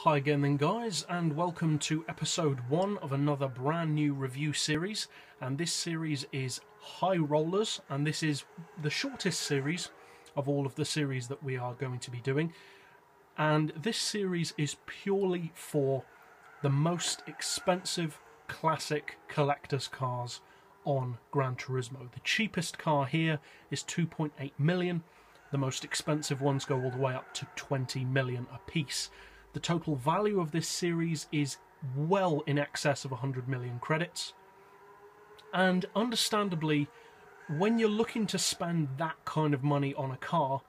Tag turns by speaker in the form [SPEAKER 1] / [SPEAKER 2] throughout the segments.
[SPEAKER 1] Hi again then guys, and welcome to episode 1 of another brand new review series, and this series is High Rollers, and this is the shortest series of all of the series that we are going to be doing, and this series is purely for the most expensive classic collector's cars on Gran Turismo. The cheapest car here is 2.8 million, the most expensive ones go all the way up to 20 million a piece. The total value of this series is well in excess of 100 million credits. And understandably, when you're looking to spend that kind of money on a car,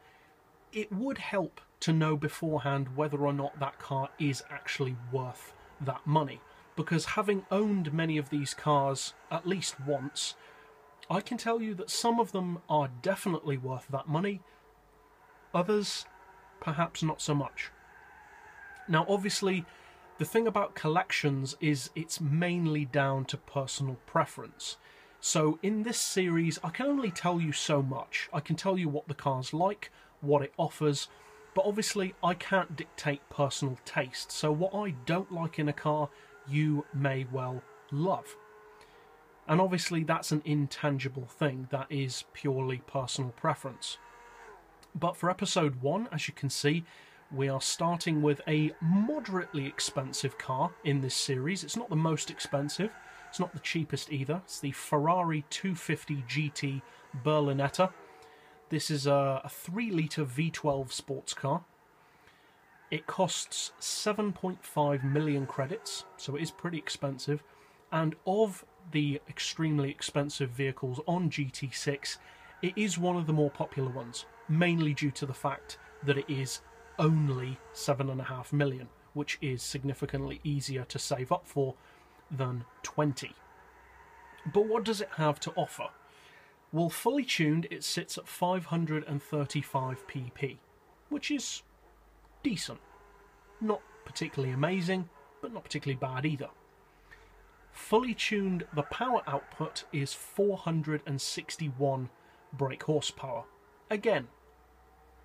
[SPEAKER 1] it would help to know beforehand whether or not that car is actually worth that money. Because having owned many of these cars at least once, I can tell you that some of them are definitely worth that money, others perhaps not so much. Now obviously, the thing about collections is it's mainly down to personal preference. So in this series, I can only tell you so much. I can tell you what the car's like, what it offers, but obviously I can't dictate personal taste. So what I don't like in a car, you may well love. And obviously that's an intangible thing, that is purely personal preference. But for episode 1, as you can see, we are starting with a moderately expensive car in this series. It's not the most expensive, it's not the cheapest either. It's the Ferrari 250 GT Berlinetta. This is a 3-litre V12 sports car. It costs 7.5 million credits, so it is pretty expensive. And of the extremely expensive vehicles on GT6, it is one of the more popular ones, mainly due to the fact that it is only 7.5 million, which is significantly easier to save up for than 20. But what does it have to offer? Well, fully tuned, it sits at 535 pp, which is decent. Not particularly amazing, but not particularly bad either. Fully tuned, the power output is 461 brake horsepower. Again,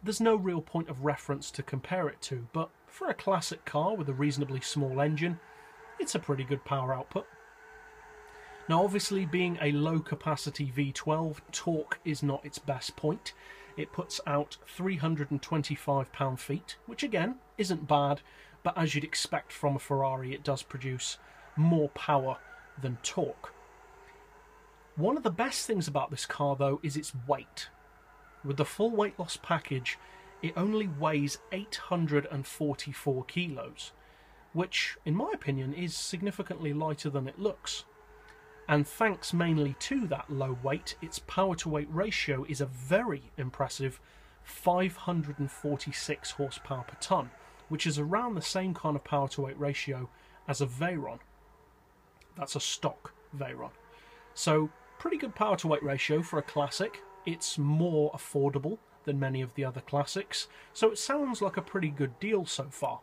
[SPEAKER 1] there's no real point of reference to compare it to, but for a classic car with a reasonably small engine, it's a pretty good power output. Now obviously, being a low capacity V12, torque is not its best point. It puts out 325 pound-feet, which again isn't bad, but as you'd expect from a Ferrari, it does produce more power than torque. One of the best things about this car though is its weight. With the full weight loss package, it only weighs 844 kilos, which, in my opinion, is significantly lighter than it looks. And thanks mainly to that low weight, its power-to-weight ratio is a very impressive 546 horsepower per tonne, which is around the same kind of power-to-weight ratio as a Veyron. That's a stock Veyron. So, pretty good power-to-weight ratio for a classic. It's more affordable than many of the other classics, so it sounds like a pretty good deal so far.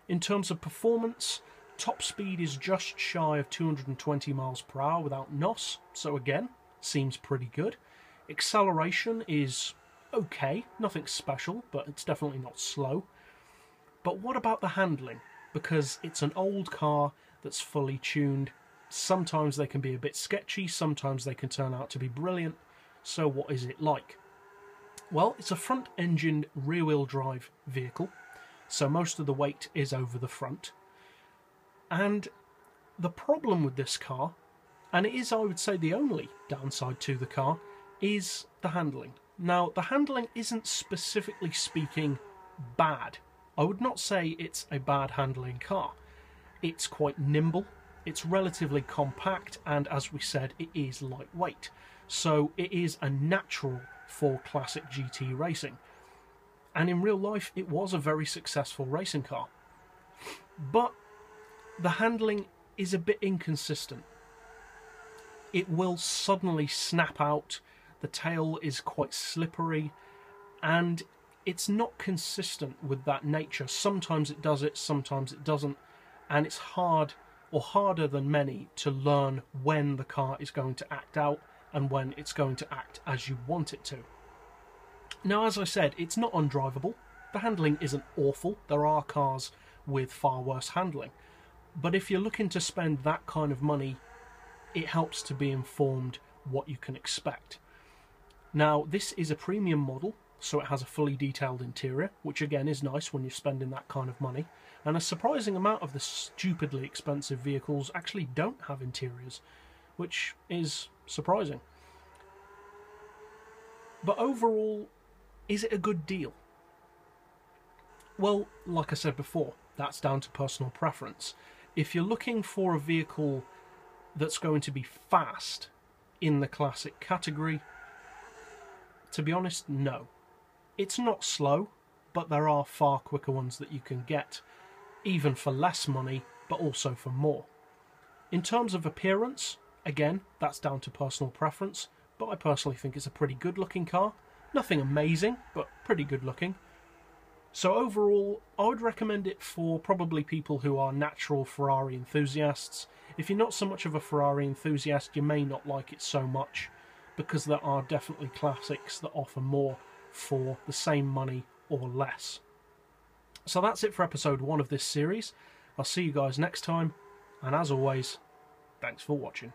[SPEAKER 1] In terms of performance, top speed is just shy of 220 miles per hour without NOS, so again, seems pretty good. Acceleration is okay, nothing special, but it's definitely not slow. But what about the handling? Because it's an old car that's fully tuned. Sometimes they can be a bit sketchy, sometimes they can turn out to be brilliant. So what is it like? Well, it's a front-engined rear-wheel drive vehicle, so most of the weight is over the front. And the problem with this car, and it is, I would say, the only downside to the car, is the handling. Now, the handling isn't, specifically speaking, bad. I would not say it's a bad handling car. It's quite nimble, it's relatively compact, and as we said, it is lightweight. So it is a natural for classic GT racing. And in real life, it was a very successful racing car. But the handling is a bit inconsistent. It will suddenly snap out, the tail is quite slippery, and it's not consistent with that nature. Sometimes it does it, sometimes it doesn't, and it's hard, or harder than many, to learn when the car is going to act out and when it's going to act as you want it to. Now, as I said, it's not undrivable. The handling isn't awful. There are cars with far worse handling. But if you're looking to spend that kind of money, it helps to be informed what you can expect. Now, this is a premium model, so it has a fully detailed interior, which again is nice when you're spending that kind of money. And a surprising amount of the stupidly expensive vehicles actually don't have interiors, which is surprising. But overall, is it a good deal? Well, like I said before, that's down to personal preference. If you're looking for a vehicle that's going to be fast in the classic category, to be honest, no. It's not slow, but there are far quicker ones that you can get, even for less money, but also for more. In terms of appearance, again, that's down to personal preference, but I personally think it's a pretty good looking car. Nothing amazing, but pretty good looking. So overall, I would recommend it for probably people who are natural Ferrari enthusiasts. If you're not so much of a Ferrari enthusiast, you may not like it so much, because there are definitely classics that offer more for the same money or less. So that's it for episode 1 of this series. I'll see you guys next time, and as always, thanks for watching.